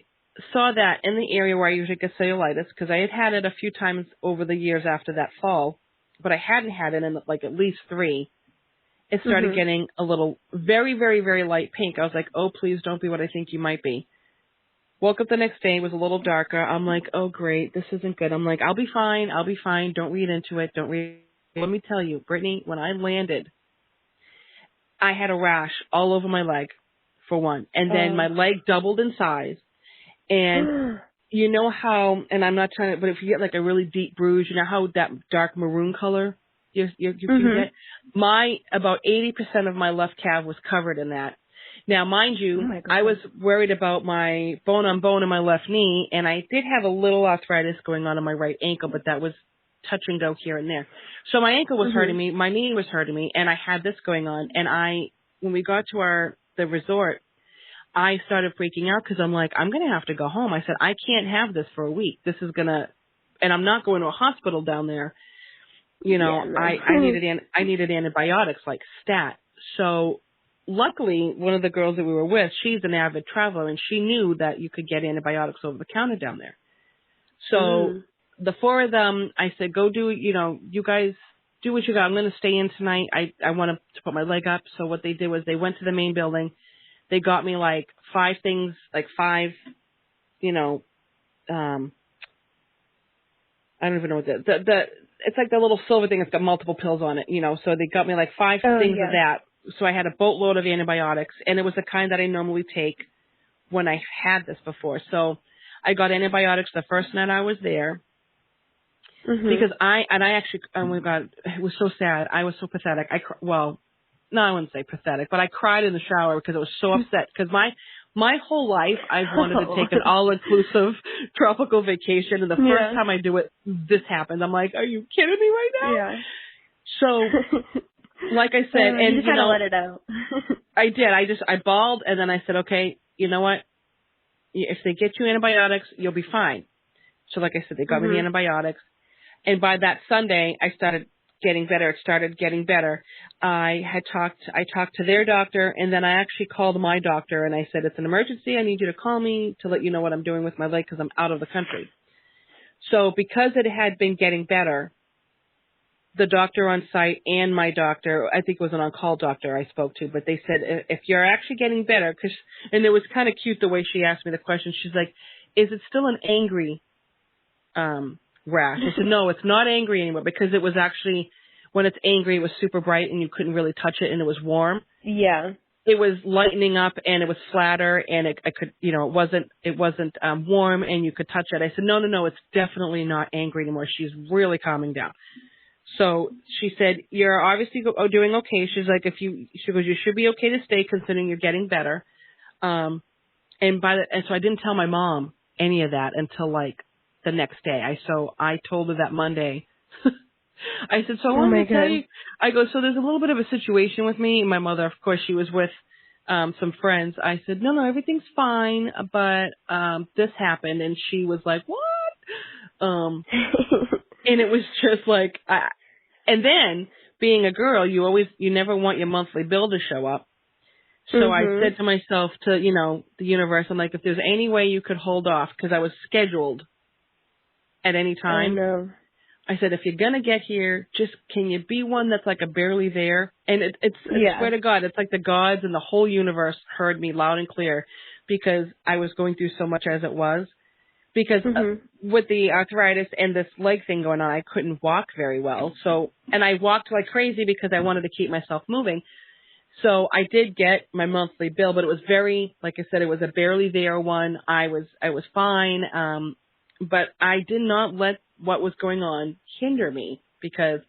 saw that in the area where I usually get cellulitis, because I had it a few times over the years after that fall, but I hadn't had it in like at least 3. It started Mhm. getting a little very, very, very light pink. I was like, oh, please don't be what I think you might be. Woke up the next day, it was a little darker. I'm like, oh, great, this isn't good. I'm like, I'll be fine. Don't read into it. Don't read. Let me tell you, Brittany, when I landed, I had a rash all over my leg, for one. And then my leg doubled in size. And you know how, and I'm not trying to, but if you get like a really deep bruise, you know how that dark maroon color you can Mhm. get? About 80% of my left calf was covered in that. Now, mind Oh you, my I was god. worried about my bone on bone in my left knee, and I did have a little arthritis going on in my right ankle, but that was touch and go here and there. So my ankle was hurting Mhm. me, my knee was hurting me, and I had this going on. And when we got to the resort, I started freaking out because I'm like, I'm going to have to go home. I said, I can't have this for a week. This is going to, and I'm not going to a hospital down there. You Yeah, know, no. I needed antibiotics like stat. So luckily, one of the girls that we were with, she's an avid traveler, and she knew that you could get antibiotics over the counter down there. So Mhm. the 4 of them, I said, go do, you guys do what you got. I'm going to stay in tonight. I want to put my leg up. So what they did was they went to the main building. They got me like 5 things, like 5, you know, I don't even know what it's like the little silver thing that's got multiple pills on it, so they got me like 5 Oh things of yeah. that. So I had a boatload of antibiotics, and it was the kind that I normally take when I had this before. So I got antibiotics the first night I was there Mhm. because oh my God, it was so sad. I was so pathetic. No, I wouldn't say pathetic, but I cried in the shower because I was so upset because my whole life I've wanted to Oh. take an all-inclusive tropical vacation, and the first Yeah. time I do it, this happens. I'm like, are you kidding me right now? Yeah. So, like I said, You and just gotta let it out. I did. I bawled, and then I said, okay, you know what? If they get you antibiotics, you'll be fine. So, like I said, they got me the Mhm. antibiotics. And by that Sunday, I started getting better. It started getting better. I talked to their doctor, and then I actually called my doctor, and I said, it's an emergency. I need you to call me to let you know what I'm doing with my leg because I'm out of the country. So because it had been getting better, the doctor on site and my doctor, I think it was an on-call doctor I spoke to, but they said, if you're actually getting better, and it was kind of cute the way she asked me the question. She's like, is it still an angry rash? I said, no, it's not angry anymore because it was actually, when it's angry, it was super bright and you couldn't really touch it and it was warm. Yeah. It was lightening up and it was flatter and it wasn't warm and you could touch it. I said, no, it's definitely not angry anymore. She's really calming down. So she said, you're obviously doing okay. She's like, she goes, you should be okay to stay considering you're getting better. And so I didn't tell my mom any of that until like the next day. So I told her that Monday. I said, so I Oh my wanted to tell god. you, I go, so there's a little bit of a situation with me. My mother, of course, she was with some friends. I said, no, everything's fine, but this happened. And she was like, what? And it was just like, and then being a girl, you never want your monthly bill to show up. So I Mhm. said to myself, to, the universe, I'm like, if there's any way you could hold off, because I was scheduled at any Oh time. no. I said, if you're going to get here, just can you be one that's like a barely there? And I Yeah. swear to God, it's like the gods and the whole universe heard me loud and clear because I was going through so much as it was. Because Mhm. with the arthritis and this leg thing going on, I couldn't walk very well. And I walked like crazy because I wanted to keep myself moving. So I did get my monthly bill, but it was very, like I said, it was a barely there one. I was fine. But I did not let what was going on hinder me because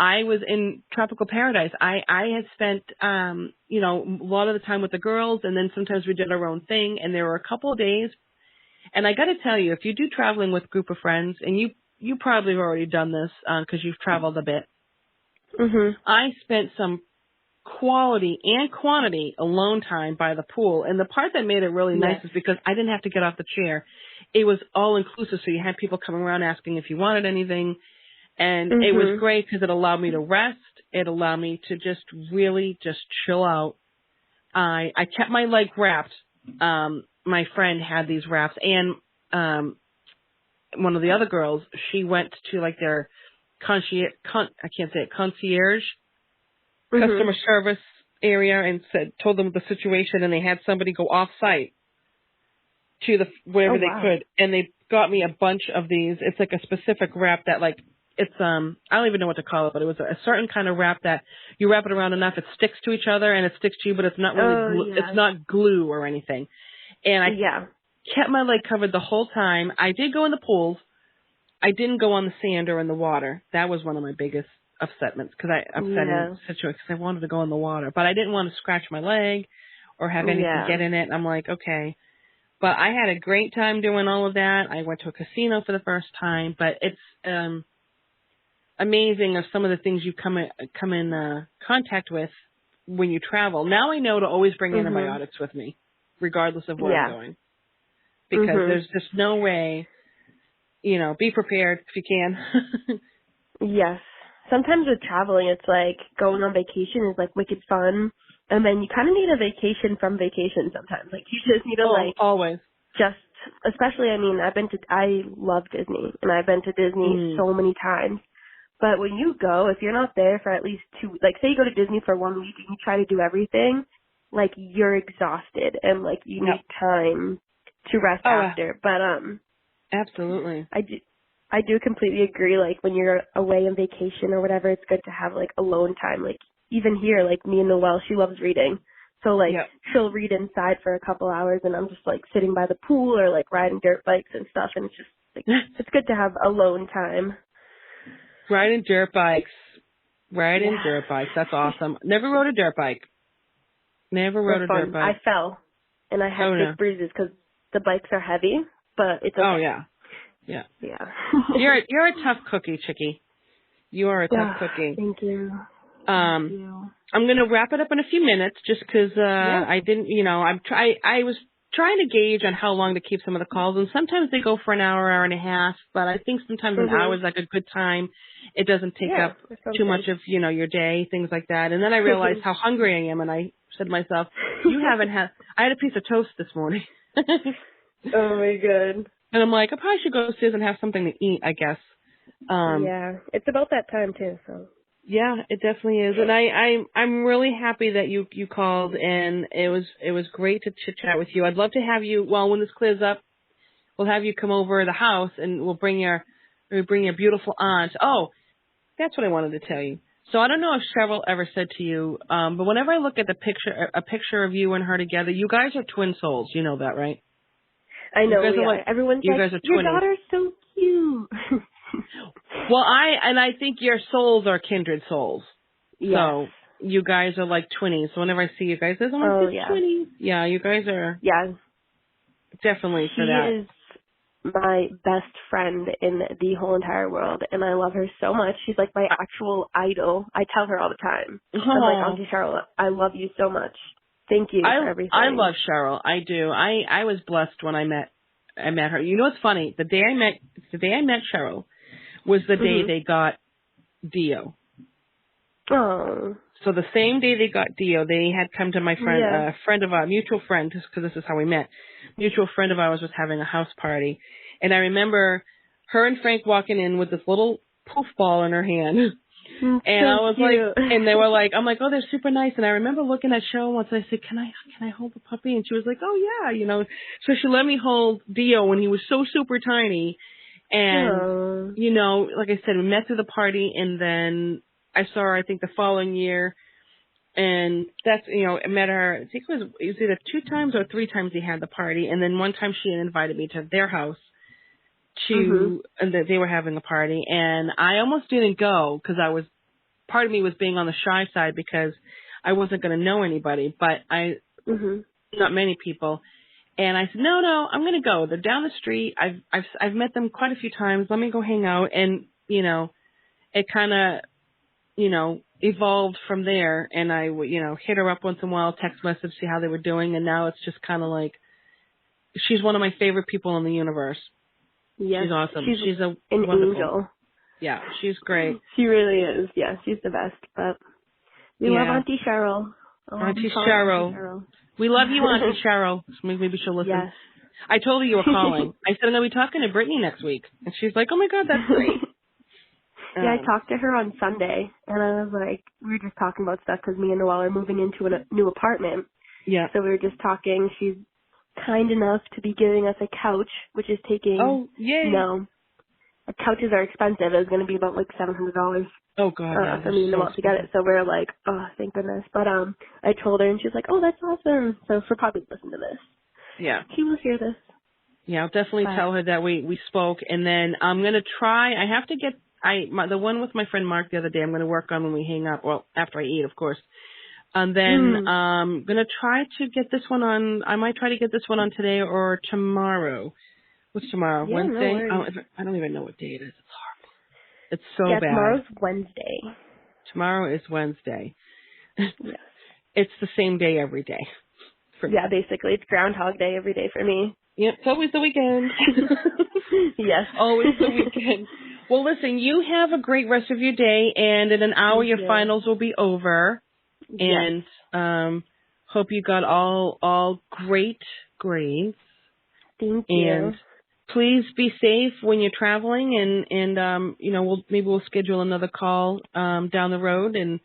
I was in tropical paradise. I had spent, a lot of the time with the girls, and then sometimes we did our own thing. And there were a couple of days. And I got to tell you, if you do traveling with a group of friends, and you probably have already done this because you've traveled a bit, Mhm. I spent some quality and quantity alone time by the pool. And the part that made it really nice Yes. is because I didn't have to get off the chair. It was all inclusive. So you had people coming around asking if you wanted anything. And it was Mhm. great because it allowed me to rest. It allowed me to just really just chill out. I kept my leg wrapped. My friend had these wraps, and one of the other girls, she went to like their concierge customer service area and told them the situation, and they had somebody go off site to wherever they could, and they got me a bunch of these. It's like a specific wrap that like it's I don't even know what to call it, but it was a certain kind of wrap that you wrap it around enough, it sticks to each other, and it sticks to you, but it's not really it's not glue or anything. And I kept my leg covered the whole time. I did go in the pools. I didn't go on the sand or in the water. That was one of my biggest upsetments because I wanted to go in the water, but I didn't want to scratch my leg or have anything get in it. I'm like, okay. But I had a great time doing all of that. I went to a casino for the first time, but it's amazing of some of the things you come in contact with when you travel. Now I know to always bring antibiotics with me, regardless of where I'm going, because there's just no way. Be prepared if you can. Yes. Sometimes with traveling, it's like going on vacation is like wicked fun. And then you kind of need a vacation from vacation sometimes. Like you just need to always. Just, especially, I mean, I love Disney and I've been to Disney so many times. But when you go, if you're not there for at least 2, like say you go to Disney for 1 week and you try to do everything, like you're exhausted and like you need time to rest after. But, absolutely. I do completely agree. Like when you're away on vacation or whatever, it's good to have like alone time. Like even here, like me and Noelle, she loves reading. So like she'll read inside for a couple hours and I'm just like sitting by the pool or like riding dirt bikes and stuff. And it's just like, it's good to have alone time. Riding dirt bikes. Dirt bikes. That's awesome. Never rode a dirt bike. Never rode a dirt bike. I fell and I had big bruises because the bikes are heavy. But it's okay. Oh yeah. You're a tough cookie, Chickie. You are a tough cookie. Thank you. I'm gonna wrap it up in a few minutes, just because I didn't. I was trying to gauge on how long to keep some of the calls, and sometimes they go for an hour and a half. But I think sometimes an hour is like a good time. It doesn't take up too much of your day, things like that. And then I realized how hungry I am, and I said to myself, "You haven't had." I had a piece of toast this morning. Oh my god. And I'm like, I probably should go upstairs and have something to eat, I guess. It's about that time too, so. Yeah, it definitely is. And I'm really happy that you called, and it was great to chit chat with you. I'd love to have you, when this clears up, we'll have you come over to the house and we'll bring your beautiful aunt. Oh, that's what I wanted to tell you. So I don't know if Cheryl ever said to you, but whenever I look at a picture of you and her together, you guys are twin souls. You know that, right? I know we are. Everyone's you like, guys are your twinning. daughter's so cute. Well, I think your souls are kindred souls. Yes. So you guys are like twinnies. So whenever I see you guys, there's twinnies. Yeah, you guys are. Yeah. Definitely for that. She is my best friend in the whole entire world, and I love her so much. She's like my actual idol. I tell her all the time. I'm like, Auntie Cheryl, I love you so much. Thank you for everything. I love Cheryl. I do. I was blessed when I met her. You know what's funny? The day I met Cheryl was the day they got Dio. Oh. So the same day they got Dio, they had come to my friend, a friend of our mutual friend, just because this is how we met. Mutual friend of ours was having a house party, and I remember her and Frank walking in with this little poof ball in her hand. And so I was cute. And they were like, I'm like, oh, they're super nice. And I remember looking at Cheryl once, and I said, can I hold the puppy? And she was like, oh yeah, So she let me hold Dio when he was so super tiny. And, like I said, we met through the party, and then I saw her, I think, the following year. And that's, I met her, I think it was either 2 times or 3 times he had the party. And then one time she had invited me to their house and they were having a party. And I almost didn't go because part of me was being on the shy side because I wasn't going to know anybody, but not many people. And I said, no, I'm going to go. They're down the street. I've met them quite a few times. Let me go hang out. And, it kind of, evolved from there. And I would, hit her up once in a while, text message, see how they were doing. And now it's just kind of like, she's one of my favorite people in the universe. Yes, she's awesome. She's an angel. Yeah, she's great. She really is. Yeah, she's the best. But we love Auntie Cheryl. Auntie Cheryl. We love you, Auntie Cheryl. Maybe she'll listen. Yes. I told her you were calling. I said I'm going to be talking to Brittany next week. And she's like, oh, my God, that's great. Yeah, I talked to her on Sunday, and I was like, we were just talking about stuff because me and Noelle are moving into a new apartment. Yeah. So we were just talking. She's kind enough to be giving us a couch, which is taking, couches are expensive. It was going to be about like $700. Oh, God, yeah. For me and Noelle to get it. So we're like, oh, thank goodness. But I told her, and she's like, oh, that's awesome. So she'll probably listen to this. Yeah. She will hear this. Yeah, I'll definitely tell her that we spoke. And then I'm going to try. I have to get the one with my friend Mark the other day I'm going to work on when we hang up. Well, after I eat, of course. And then I'm going to try to get this one on. I might try to get this one on today or tomorrow. What's tomorrow? Yeah, Wednesday? No I don't even know what day it is. It's horrible. It's so bad. Tomorrow's Wednesday. Tomorrow is Wednesday. Yes. It's the same day every day. Yeah, basically. It's Groundhog Day every day for me. Yep, it's always the weekend. Yes. Always the weekend. Well, listen, you have a great rest of your day, and in an hour your finals will be over. Yes. And hope you got all great grades. Thank you. And please be safe when you're traveling, and we'll schedule another call down the road and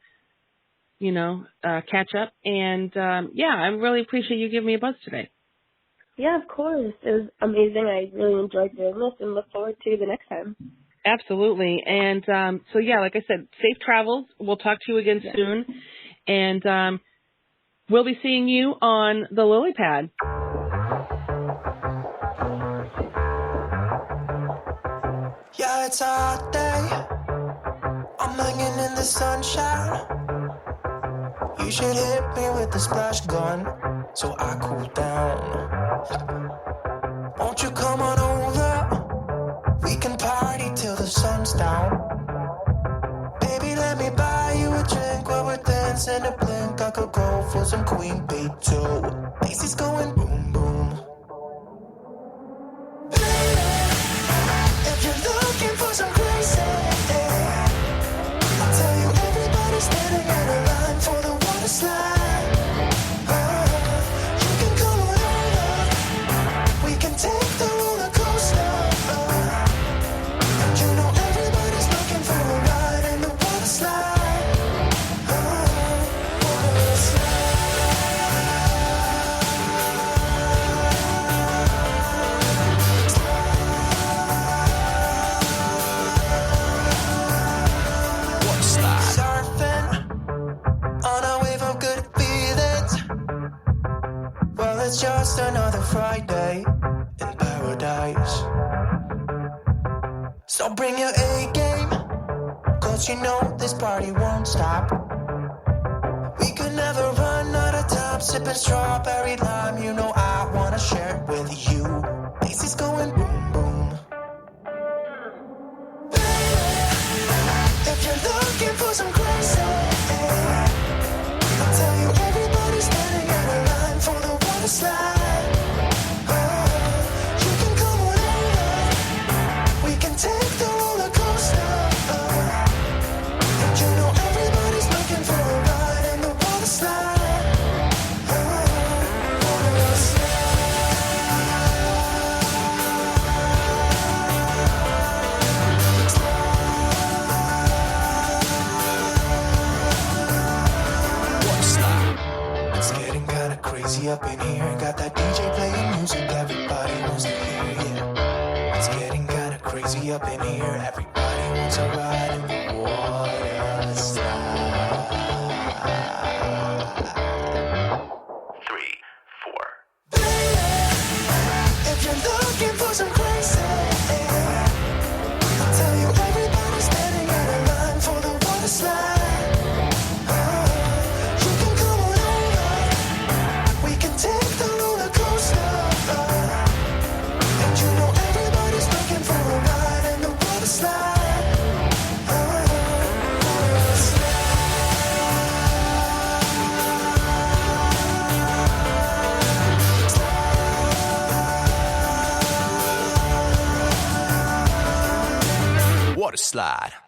catch up. And I really appreciate you giving me a buzz today. Yeah, of course. It was amazing. I really enjoyed doing this and look forward to the next time. Absolutely. And like I said, safe travels. We'll talk to you again soon. And we'll be seeing you on the lily pad. Yeah, it's a hot day. I'm hanging in the sunshine. You should hit me with the splash gun so I cool down. Won't you come on over? We can party till the sun's down. Baby, let me buy you a drink while we're dancing a blink. I could go for some Queen Bee too. Macy's going boom boom. Baby, if you're looking for some crazy, I'll tell you everybody's standing in a line for the water slide. You can come on over. We can take the roller coaster. And you know everybody's looking for a ride in the water slide. Water slide. Water slide. Surfing on a wave of good feelings. Well, it's just another Friday in paradise. So bring your A game, 'cause you know this party won't stop. We could never run out of time, sipping strawberry lime. You know I wanna share it with you. Macy's going boom boom. Baby, if you're looking for some crazy, I'll tell you everybody's standing in a line for the water slide. You can come on over. We can take the roller coaster. And you know everybody's looking for a ride in the water slide. Water slide. Water slide. It's getting kinda crazy up in here. Got that DJ playing music everybody wants to hear, yeah. It's getting kinda crazy up in here. Everybody wants a ride in the water slide. 3, 4. Baby, if you're looking for some crazy, I'll tell you everybody's standing in a line for the water slide. You can come on over. We can take the roller coaster. And you know everybody's looking for a ride in the water slide. Water slide. water slide.